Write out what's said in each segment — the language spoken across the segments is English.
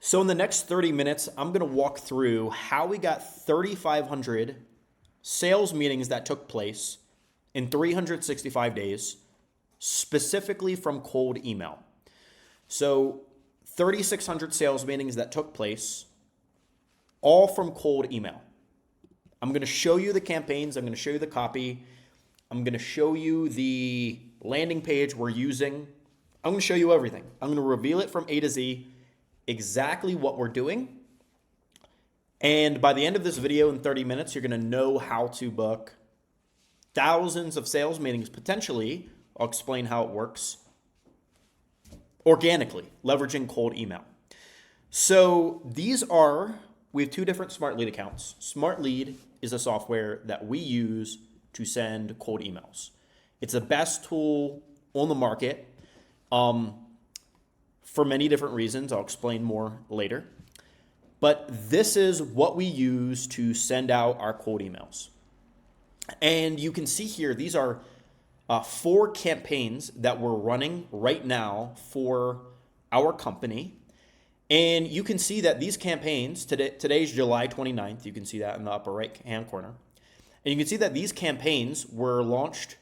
So in the next 30 minutes, I'm going to walk through how we got 3,500 sales meetings that took place in 365 days, specifically from cold email. So 3,600 sales meetings that took place, all from cold email. I'm going to show you the campaigns. I'm going to show you the copy. I'm going to show you the landing page we're using. I'm going to show you everything. I'm going to reveal it from A to Z, exactly what we're doing. And by the end of this video in 30 minutes, you're going to know how to book thousands of sales meetings potentially. I'll explain how it works organically, leveraging cold email. So we have two different Smart Lead accounts. Smart Lead is a software that we use to send cold emails. It's the best tool on the market for many different reasons. I'll explain more later. But this is what we use to send out our cold emails. And you can see here, these are 4 campaigns that we're running right now for our company. And you can see that these campaigns, today's July 29th, you can see that in the upper right-hand corner. And you can see that these campaigns were launched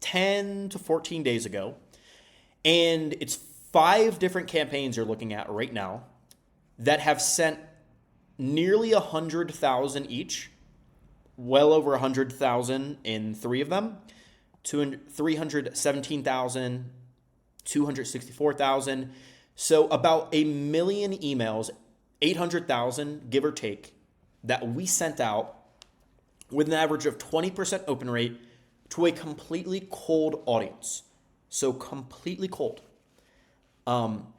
10 to 14 days ago. And it's 5 different campaigns you're looking at right now that have sent nearly 100,000 each, well over 100,000 in 3 of them, 317,000, 264,000. So about 1 million emails, 800,000, give or take, that we sent out with an average of 20% open rate to a completely cold audience. So completely cold.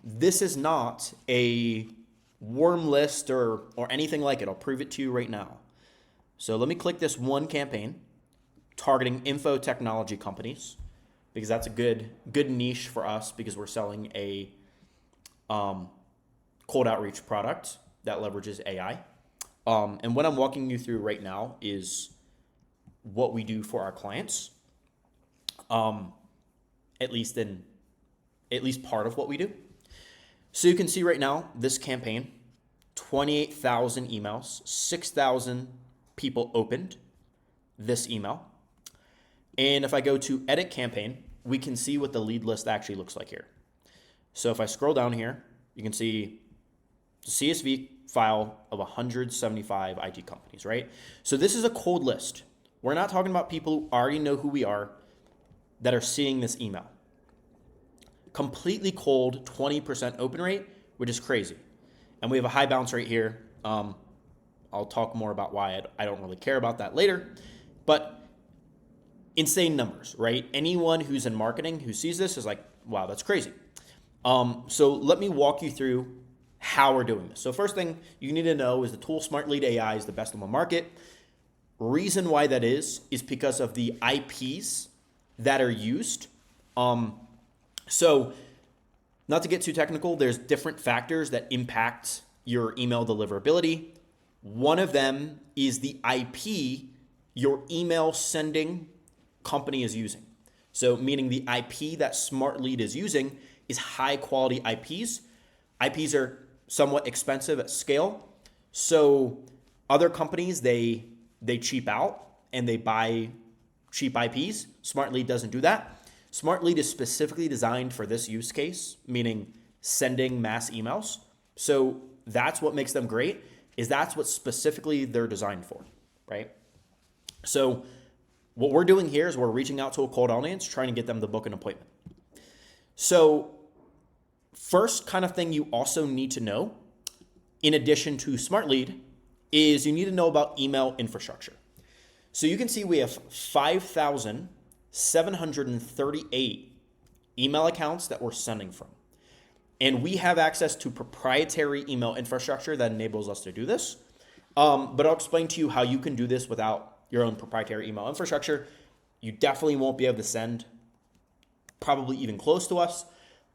This is not a warm list or anything like it. I'll prove it to you right now. So let me click this one campaign targeting info technology companies, because that's a good niche for us, because we're selling a cold outreach product that leverages AI. And what I'm walking you through right now is what we do for our clients, at least part of what we do. So you can see right now, this campaign, 28,000 emails, 6,000 people opened this email. And if I go to edit campaign, we can see what the lead list actually looks like here. So if I scroll down here, you can see the CSV file of 175 IT companies, right? So this is a cold list. We're not talking about people who already know who we are that are seeing this email. Completely cold, 20% open rate, which is crazy. And we have a high bounce rate here. I'll talk more about why I don't really care about that later. But insane numbers, right? Anyone who's in marketing who sees this is like, wow, that's crazy. So let me walk you through how we're doing this. So first thing you need to know is the tool smartlead.ai is the best on the market. Reason why that is because of the IPs that are used. So not to get too technical, there's different factors that impact your email deliverability. One of them is the IP your email sending company is using. So meaning the IP that Smart Lead is using is high quality IPs. IPs are somewhat expensive at scale. So other companies, they cheap out and they buy cheap IPs. Smart Lead doesn't do that. Smart Lead is specifically designed for this use case, meaning sending mass emails. So that's what makes them great, is that's what specifically they're designed for, right? So what we're doing here is we're reaching out to a cold audience, trying to get them to book an appointment. So first kind of thing you also need to know, in addition to Smart Lead, is you need to know about email infrastructure. So you can see we have 5,738 email accounts that we're sending from. And we have access to proprietary email infrastructure that enables us to do this. But I'll explain to you how you can do this without your own proprietary email infrastructure. You definitely won't be able to send probably even close to us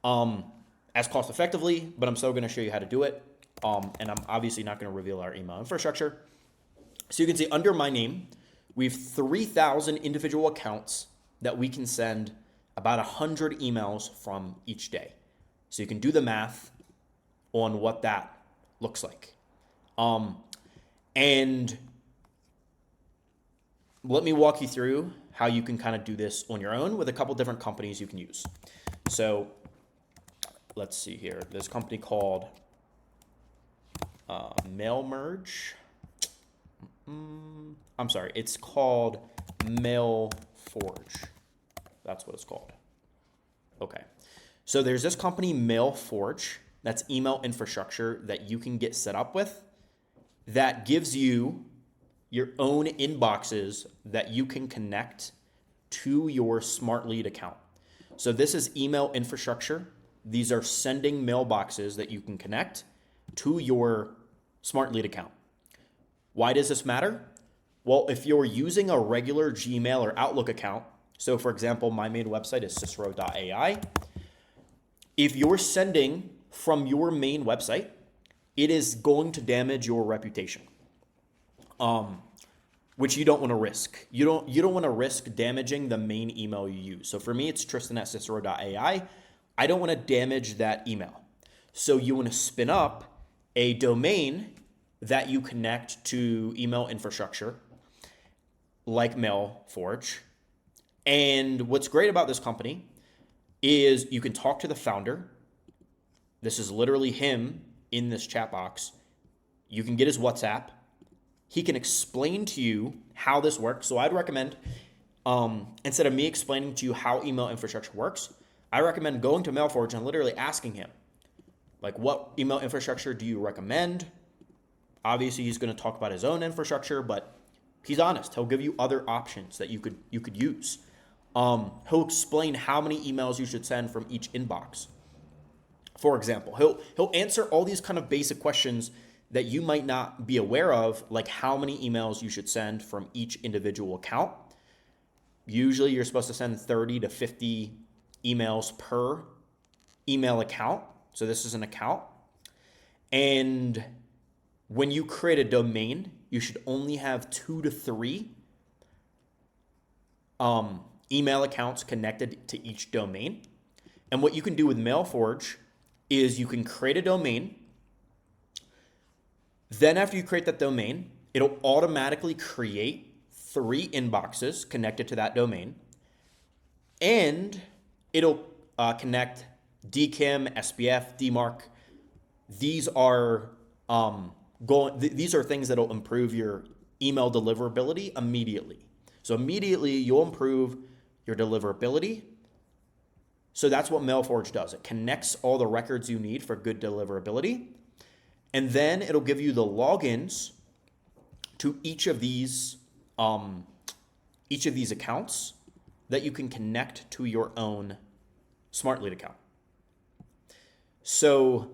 as cost effectively, but I'm still going to show you how to do it. And I'm obviously not going to reveal our email infrastructure. So you can see under my name, we have 3,000 individual accounts that we can send about 100 emails from each day. So you can do the math. on what that looks like. And let me walk you through how you can kind of do this on your own with a couple different companies you can use. So let's see here. There's a company called Mailmerge. I'm sorry, it's called Mailforge. That's what it's called. Okay. So there's this company, Mailforge, that's email infrastructure that you can get set up with that gives you your own inboxes that you can connect to your SmartLead account. So this is email infrastructure. These are sending mailboxes that you can connect to your SmartLead account. Why does this matter? Well, if you're using a regular Gmail or Outlook account, so for example, my main website is cicero.ai. If you're sending from your main website, it is going to damage your reputation, which you don't want to risk. You don't want to risk damaging the main email you use. So for me, it's Tristan@cicero.ai. I don't want to damage that email. So you want to spin up a domain that you connect to email infrastructure like Mailforge. And what's great about this company is you can talk to the founder. This is literally him in this chat box. You can get his WhatsApp. He can explain to you how this works. So I'd recommend, instead of me explaining to you how email infrastructure works, I recommend going to Mailforge and literally asking him, like, what email infrastructure do you recommend? Obviously, he's going to talk about his own infrastructure, but he's honest. He'll give you other options that you could use. He'll explain how many emails you should send from each inbox. For example, he'll answer all these kind of basic questions that you might not be aware of, like how many emails you should send from each individual account. Usually, you're supposed to send 30 to 50 emails per email account. So this is an account. And when you create a domain, you should only have 2 to 3 email accounts connected to each domain. And what you can do with Mailforge is you can create a domain. Then after you create that domain, it'll automatically create 3 inboxes connected to that domain. And it'll connect DKIM, SPF, DMARC. These are these are things that'll improve your email deliverability immediately. So immediately you'll improve your deliverability. So that's what Mailforge does. It connects all the records you need for good deliverability. And then it'll give you the logins to each of these accounts that you can connect to your own SmartLead account. So,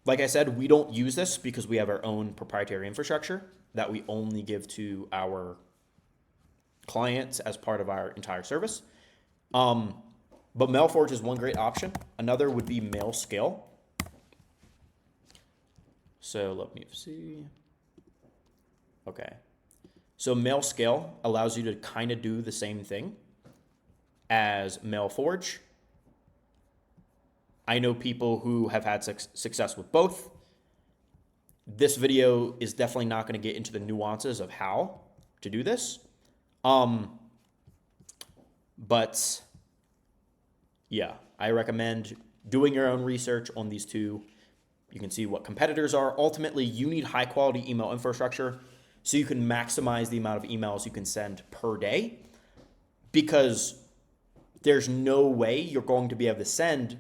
like I said, we don't use this because we have our own proprietary infrastructure that we only give to our clients as part of our entire service. But Mailforge is one great option. Another would be Mailscale. So let me see. Okay. So Mailscale allows you to kind of do the same thing as Mailforge. I know people who have had success with both. This video is definitely not going to get into the nuances of how to do this. But yeah, I recommend doing your own research on these two. You can see what competitors are. Ultimately, you need high quality email infrastructure so you can maximize the amount of emails you can send per day, because there's no way you're going to be able to send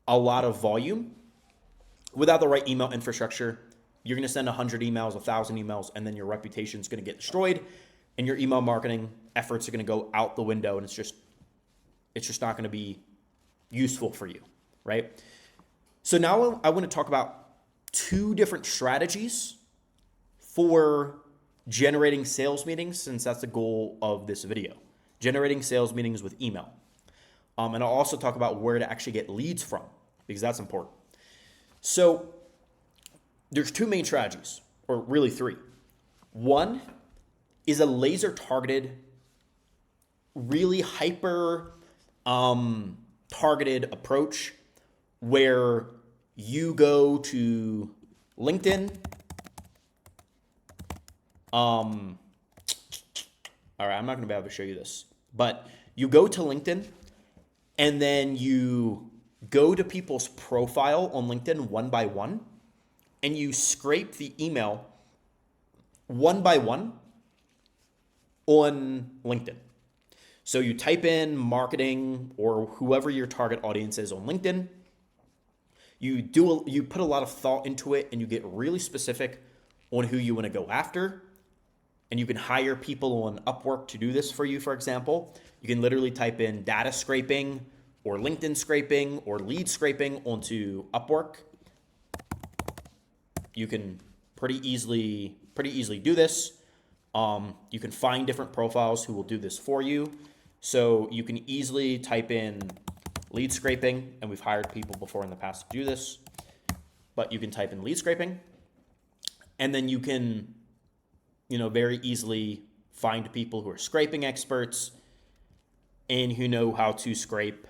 a lot of volume without the right email infrastructure. You're going to send 100 emails, 1,000 emails, and then your reputation is going to get destroyed, and your email marketing efforts are going to go out the window, and it's just not going to be useful for you, right? So now I want to talk about 2 different strategies for generating sales meetings, since that's the goal of this video, generating sales meetings with email. And I'll also talk about where to actually get leads from, because that's important. So there's 2 main strategies, or really 3. One is a laser targeted, really hyper targeted approach where you go to LinkedIn. All right, I'm not going to be able to show you this, but you go to LinkedIn and then you go to people's profile on LinkedIn one by one and you scrape the email one by one on LinkedIn. So you type in marketing or whoever your target audience is on LinkedIn. You put a lot of thought into it and you get really specific on who you want to go after. And you can hire people on Upwork to do this for you, for example. You can literally type in data scraping or LinkedIn scraping or lead scraping onto Upwork. You can pretty easily do this. You can find different profiles who will do this for you. So you can easily type in lead scraping, and we've hired people before in the past to do this, but you can type in lead scraping, and then you can very easily find people who are scraping experts and who know how to scrape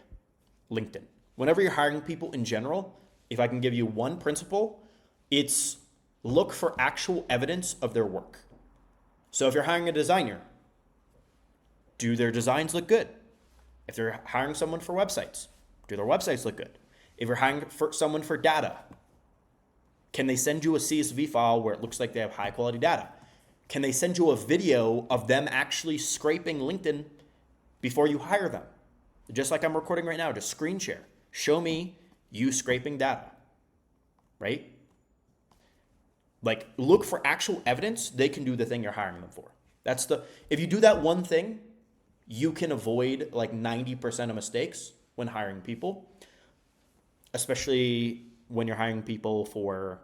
LinkedIn. Whenever you're hiring people in general, if I can give you one principle, it's look for actual evidence of their work. So if you're hiring a designer, do their designs look good? If they're hiring someone for websites, do their websites look good? If you're hiring someone for data, can they send you a CSV file where it looks like they have high quality data? Can they send you a video of them actually scraping LinkedIn before you hire them? Just like I'm recording right now, just screen share. Show me you scraping data, right? Like, look for actual evidence they can do the thing you're hiring them for. If you do that one thing, you can avoid like 90% of mistakes when hiring people, especially when you're hiring people for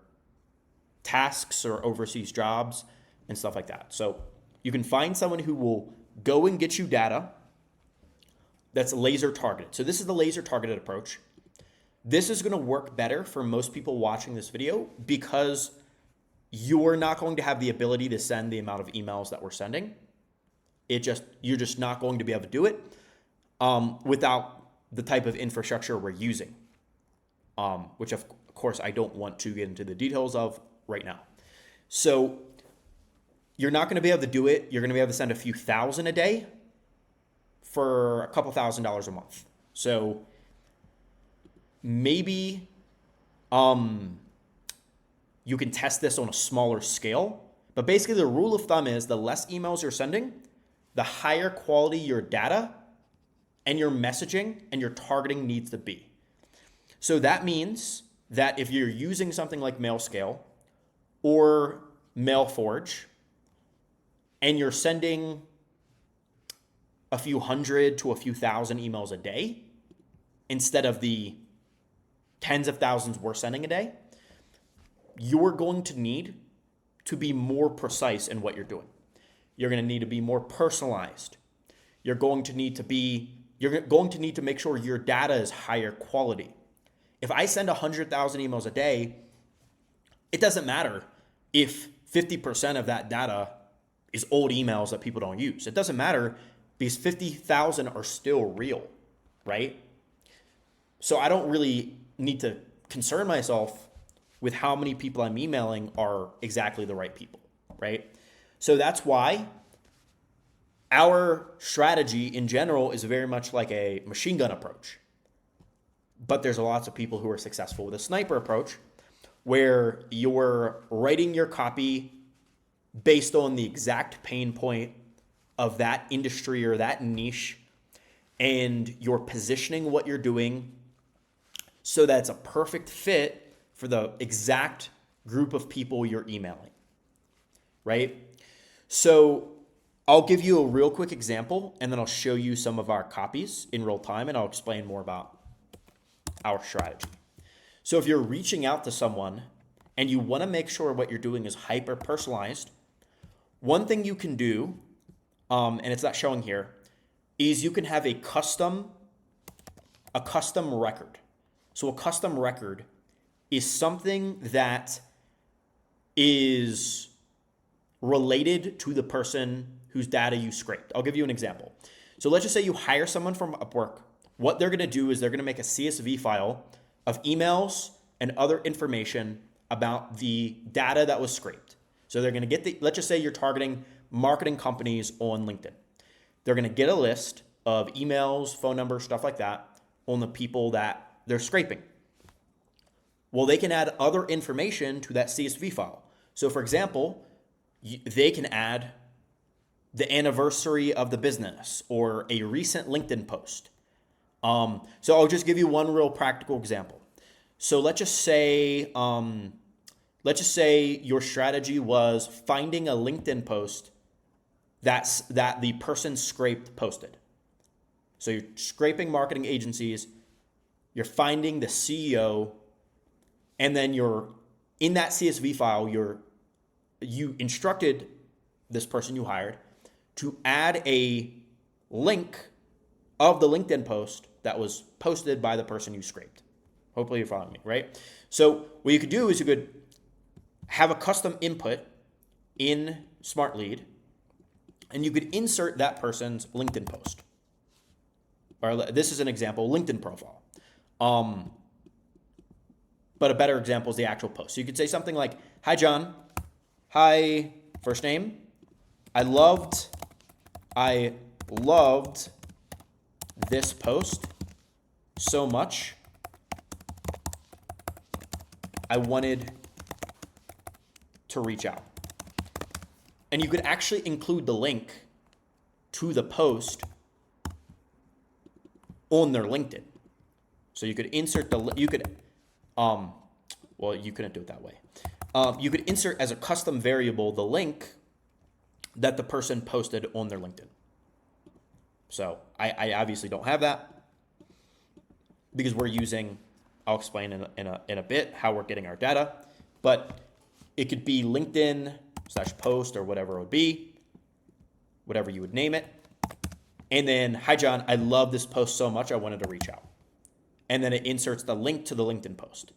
tasks or overseas jobs and stuff like that. So you can find someone who will go and get you data that's laser targeted. So this is the laser targeted approach. This is going to work better for most people watching this video because you're not going to have the ability to send the amount of emails that we're sending. You're just not going to be able to do it without the type of infrastructure we're using, which of course I don't want to get into the details of right now. So you're not going to be able to do it. You're going to be able to send a few thousand a day for a couple $1,000s a month. So maybe you can test this on a smaller scale. But basically the rule of thumb is the less emails you're sending, the higher quality your data and your messaging and your targeting needs to be. So that means that if you're using something like Mailscale or Mailforge, and you're sending a few hundred to a few thousand emails a day instead of the tens of thousands we're sending a day, you're going to need to be more precise in what you're doing. You're going to need to be more personalized. You're going to need to make sure your data is higher quality. If I send 100,000 emails a day, it doesn't matter if 50% of that data is old emails that people don't use. It doesn't matter because 50,000 are still real, right? So I don't really need to concern myself with how many people I'm emailing are exactly the right people, right? So that's why our strategy in general is very much like a machine gun approach. But there's lots of people who are successful with a sniper approach where you're writing your copy based on the exact pain point of that industry or that niche, and you're positioning what you're doing so that it's a perfect fit for the exact group of people you're emailing, right? So I'll give you a real quick example, and then I'll show you some of our copies in real time, and I'll explain more about our strategy. So if you're reaching out to someone and you want to make sure what you're doing is hyper personalized, one thing you can do, and it's not showing here, is you can have a custom record. So a custom record is something that is related to the person whose data you scraped. I'll give you an example. So let's just say you hire someone from Upwork. What they're going to do is they're going to make a CSV file of emails and other information about the data that was scraped. So they're going to get let's just say you're targeting marketing companies on LinkedIn. They're going to get a list of emails, phone numbers, stuff like that on the people that they're scraping. Well, they can add other information to that CSV file. So for example, they can add the anniversary of the business or a recent LinkedIn post. So I'll just give you one real practical example. So let's just say your strategy was finding a LinkedIn post that the person scraped posted. So you're scraping marketing agencies, you're finding the CEO, and then you're in that CSV file, you instructed this person you hired to add a link of the LinkedIn post that was posted by the person you scraped. Hopefully you're following me, right? So what you could do is you could have a custom input in SmartLead, and you could insert that person's LinkedIn post. Or this is an example, LinkedIn profile. But a better example is the actual post. So you could say something like, "Hi, John. Hi, first name. I loved this post so much. I wanted to reach out." And you could actually include the link to the post on their LinkedIn. So you could insert you couldn't do it that way. You could insert as a custom variable the link that the person posted on their LinkedIn. So I obviously don't have that because I'll explain in a bit how we're getting our data, but it could be LinkedIn/post or whatever it would be, whatever you would name it. And then, "Hi, John, I love this post so much, I wanted to reach out." And then it inserts the link to the LinkedIn post.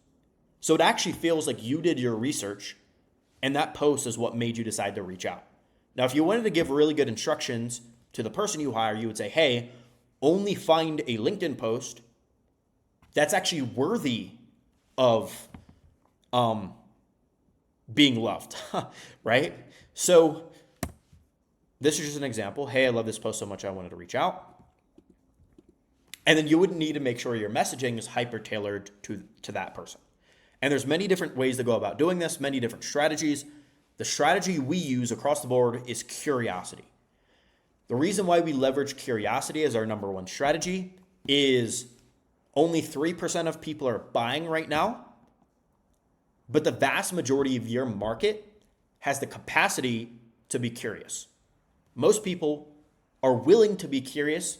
So it actually feels like you did your research and that post is what made you decide to reach out. Now, if you wanted to give really good instructions to the person you hire, you would say, "Hey, only find a LinkedIn post that's actually worthy of being loved," right? So this is just an example. "Hey, I love this post so much, I wanted to reach out." And then you would need to make sure your messaging is hyper tailored to that person. And there's many different ways to go about doing this, many different strategies. The strategy we use across the board is curiosity. The reason why we leverage curiosity as our number one strategy is only 3% of people are buying right now, but the vast majority of your market has the capacity to be curious. Most people are willing to be curious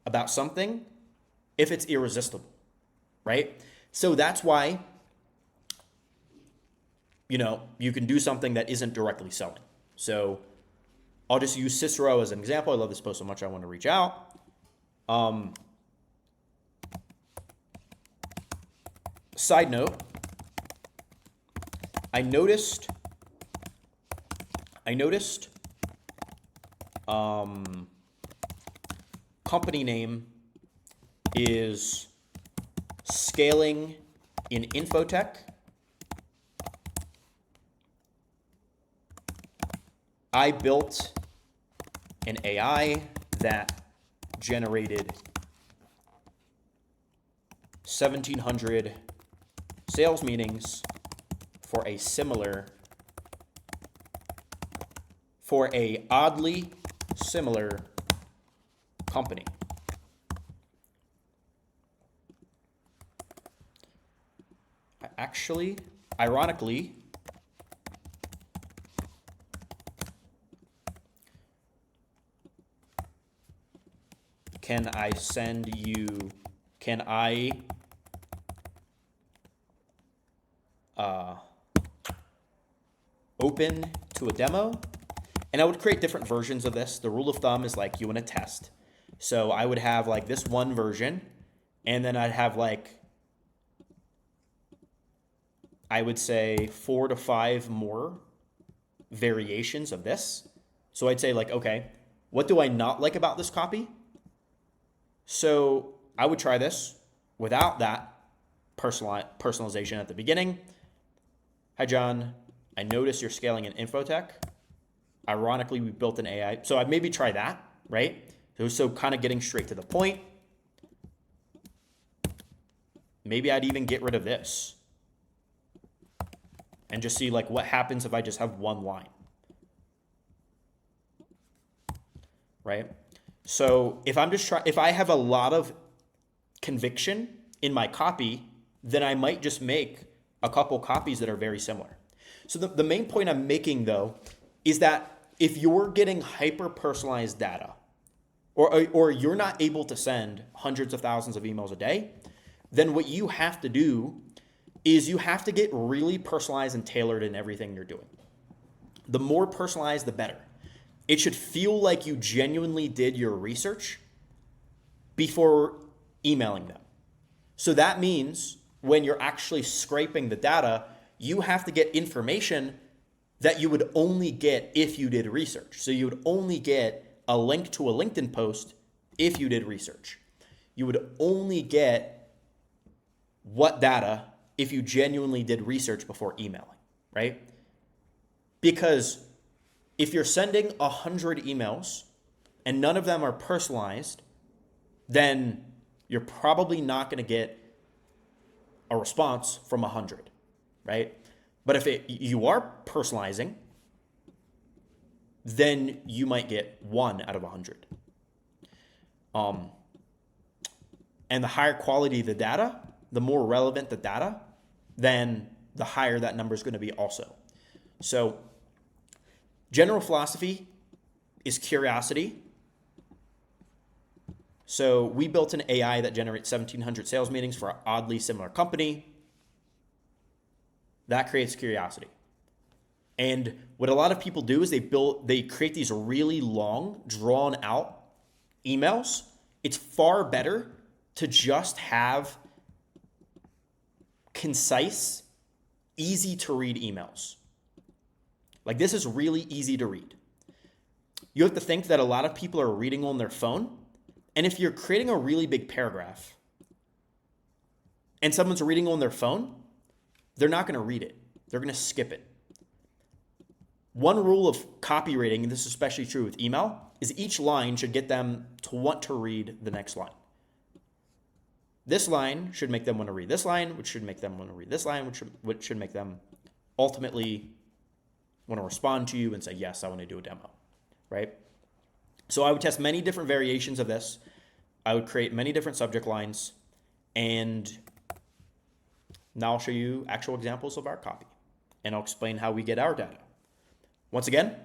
about something if it's irresistible, right? So that's why, you can do something that isn't directly selling. So I'll just use Cicero as an example. I love this post so much, I want to reach out. Side note, I noticed company name is Scaling in Infotech. I built an AI that generated 1,700 sales meetings for a oddly similar company. Actually, ironically, can I open to a demo? And I would create different versions of this. The rule of thumb is like you want to test. So I would have like this one version, and then I'd have I would say 4 to 5 more variations of this. So I'd say okay, what do I not like about this copy? So I would try this without that, personalization at the beginning. Hi, John. I noticed you're scaling in infotech. Ironically, we built an AI. So I'd maybe try that, right? So kind of getting straight to the point. Maybe I'd even get rid of this and just see like what happens if I just have one line, right? So if I'm just if I have a lot of conviction in my copy, then I might just make a couple copies that are very similar. So the main point I'm making though is that if you're getting hyper personalized data or you're not able to send hundreds of thousands of emails a day, then what you have to do is you have to get really personalized and tailored in everything you're doing. The more personalized, the better. It should feel like you genuinely did your research before emailing them. So that means when you're actually scraping the data, you have to get information that you would only get if you did research. So you would only get a link to a LinkedIn post if you did research. You would only get what data if you genuinely did research before emailing, right? Because if you're sending 100 emails and none of them are personalized, then you're probably not going to get a response from 100, right? But if you are personalizing, then you might get 1 out of 100. And the higher quality the data, the more relevant the data, then the higher that number is going to be also. So general philosophy is curiosity. So we built an AI that generates 1,700 sales meetings for an oddly similar company. That creates curiosity. And what a lot of people do is they create these really long, drawn out emails. It's far better to just have concise, easy to read emails. Like this is really easy to read. You have to think that a lot of people are reading on their phone. And if you're creating a really big paragraph and someone's reading on their phone, they're not going to read it. They're going to skip it. One rule of copy rating, and this is especially true with email, is each line should get them to want to read the next line. This line should make them want to read this line, which should make them want to read this line, which should make them ultimately want to respond to you and say, yes, I want to do a demo, right? So I would test many different variations of this. I would create many different subject lines, and now I'll show you actual examples of our copy, and I'll explain how we get our data. Once again,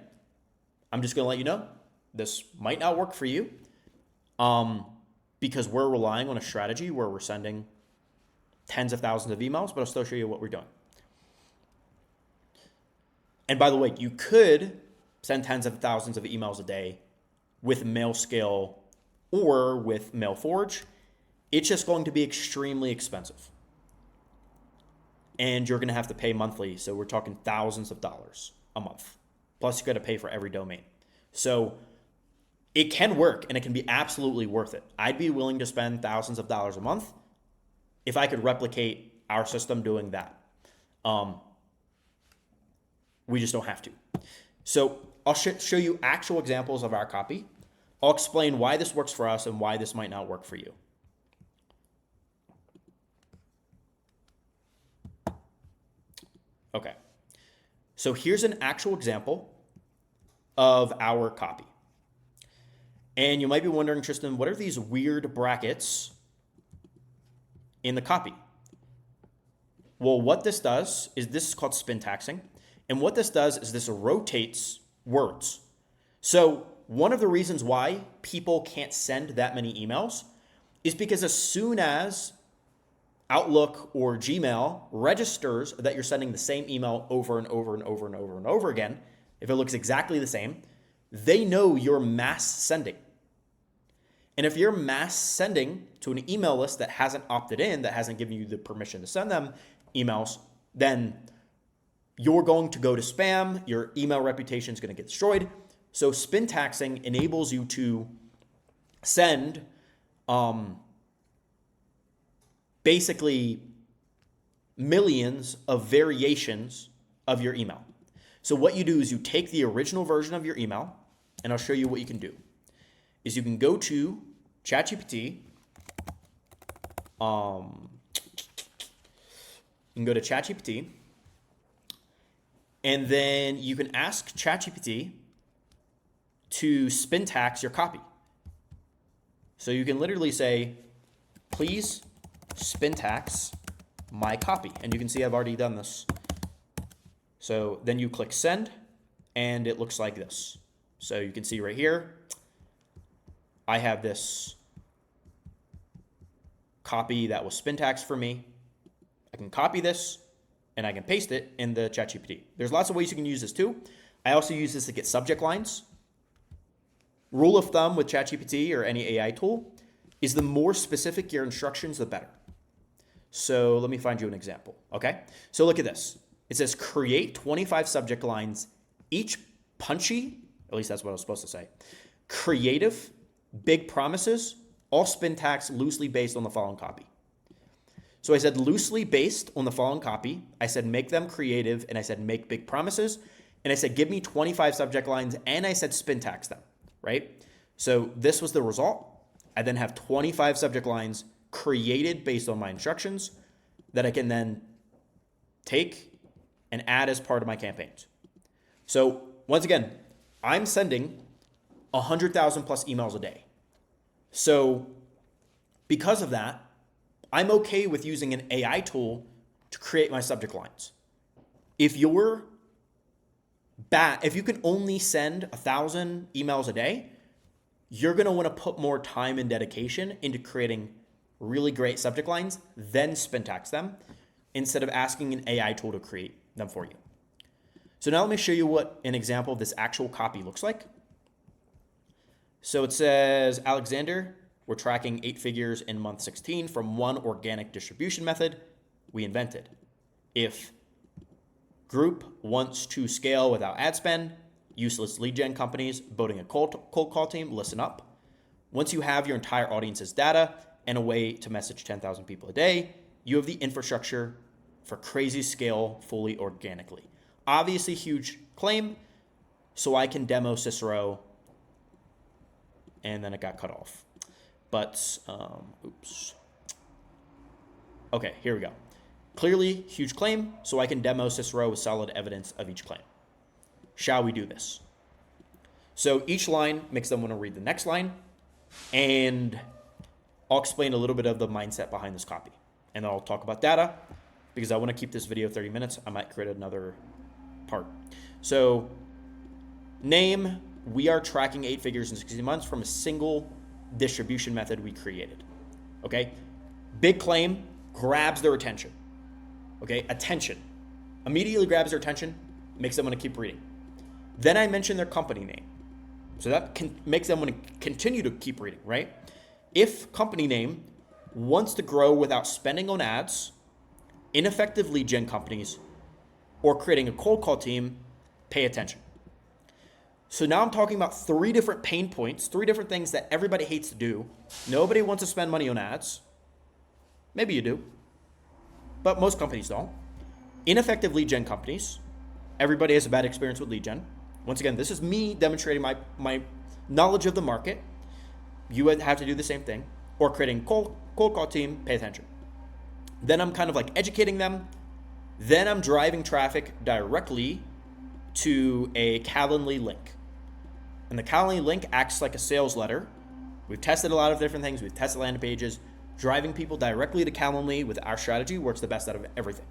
I'm just going to let you know this might not work for you because we're relying on a strategy where we're sending tens of thousands of emails, but I'll still show you what we're doing. And by the way, you could send tens of thousands of emails a day with Mailscale or with Mailforge. It's just going to be extremely expensive. And you're going to have to pay monthly. So we're talking thousands of dollars a month. Plus you got to pay for every domain. So it can work and it can be absolutely worth it. I'd be willing to spend thousands of dollars a month if I could replicate our system doing that. We just don't have to. So I'll show you actual examples of our copy. I'll explain why this works for us and why this might not work for you. Okay. So here's an actual example of our copy. And you might be wondering, Tristan, what are these weird brackets in the copy? Well, what this does is this is called Spintaxing. And what this does is this rotates words. So one of the reasons why people can't send that many emails is because as soon as Outlook or Gmail registers that you're sending the same email over and over and over and over and over again, if it looks exactly the same, they know you're mass sending. And if you're mass sending to an email list that hasn't opted in, that hasn't given you the permission to send them emails, then you're going to go to spam, your email reputation is going to get destroyed. So Spintaxing enables you to send basically millions of variations of your email. So what you do is you take the original version of your email, and I'll show you what you can do. Is you can go to ChatGPT. You can go to ChatGPT, and then you can ask ChatGPT to Spintax your copy. So you can literally say, please Spintax my copy. And you can see I've already done this. So then you click send, and it looks like this. So you can see right here, I have this copy that was Spintax for me. I can copy this and I can paste it in the ChatGPT. There's lots of ways you can use this too. I also use this to get subject lines. Rule of thumb with ChatGPT or any AI tool is the more specific your instructions, the better. So let me find you an example, okay? So look at this. It says create 25 subject lines, each punchy, at least that's what I was supposed to say, creative, big promises, all Spintax loosely based on the following copy. So I said loosely based on the following copy. I said make them creative, and I said make big promises. And I said give me 25 subject lines, and I said Spintax them, right? So this was the result. I then have 25 subject lines created based on my instructions that I can then take and add as part of my campaigns. So once again, I'm sending 100,000 plus emails a day. So because of that, I'm okay with using an AI tool to create my subject lines. If you can only send 1,000 emails a day, you're going to want to put more time and dedication into creating really great subject lines, then Spintax them, instead of asking an AI tool to create them for you. So now let me show you what an example of this actual copy looks like. So it says, Alexander, we're tracking 8 figures in month 16 from one organic distribution method we invented. If group wants to scale without ad spend, useless lead gen companies building a cold call team, listen up. Once you have your entire audience's data and a way to message 10,000 people a day, you have the infrastructure for crazy scale fully organically. Obviously huge claim, so I can demo Cicero, and then it got cut off. But, oops. Okay, here we go. Clearly huge claim, so I can demo Cicero with solid evidence of each claim. Shall we do this? So each line makes them want to read the next line, and I'll explain a little bit of the mindset behind this copy. And I'll talk about data, because I want to keep this video 30 minutes. I might create another part. So name, we are tracking 8 figures in 60 months from a single distribution method we created. Okay? Big claim grabs their attention. Okay? Attention. Immediately grabs their attention, makes them want to keep reading. Then I mention their company name. So that makes them want to continue to keep reading, right? If company name wants to grow without spending on ads, ineffective lead gen companies, or creating a cold call team, pay attention. So now I'm talking about 3 different pain points, 3 different things that everybody hates to do. Nobody wants to spend money on ads. Maybe you do, but most companies don't. Ineffective lead gen companies. Everybody has a bad experience with lead gen. Once again, this is me demonstrating my knowledge of the market. You would have to do the same thing. Or creating cold call team, pay attention. Then I'm kind of like educating them. Then I'm driving traffic directly to a Calendly link. And the Calendly link acts like a sales letter. We've tested a lot of different things. We've tested landing pages. Driving people directly to Calendly with our strategy works the best out of everything.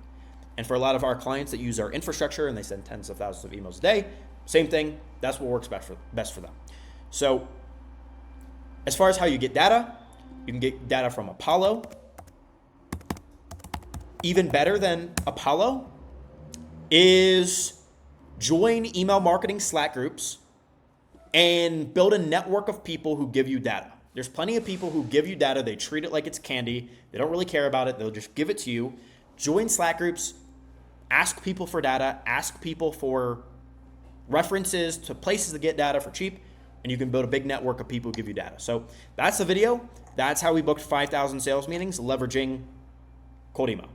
And for a lot of our clients that use our infrastructure and they send tens of thousands of emails a day, same thing. That's what works best for them. So as far as how you get data, you can get data from Apollo. Even better than Apollo is join email marketing Slack groups and build a network of people who give you data. There's plenty of people who give you data. They treat it like it's candy. They don't really care about it. They'll just give it to you. Join Slack groups, ask people for data, ask people for references to places to get data for cheap, and you can build a big network of people who give you data. So that's the video. That's how we booked 5,000 sales meetings leveraging cold email.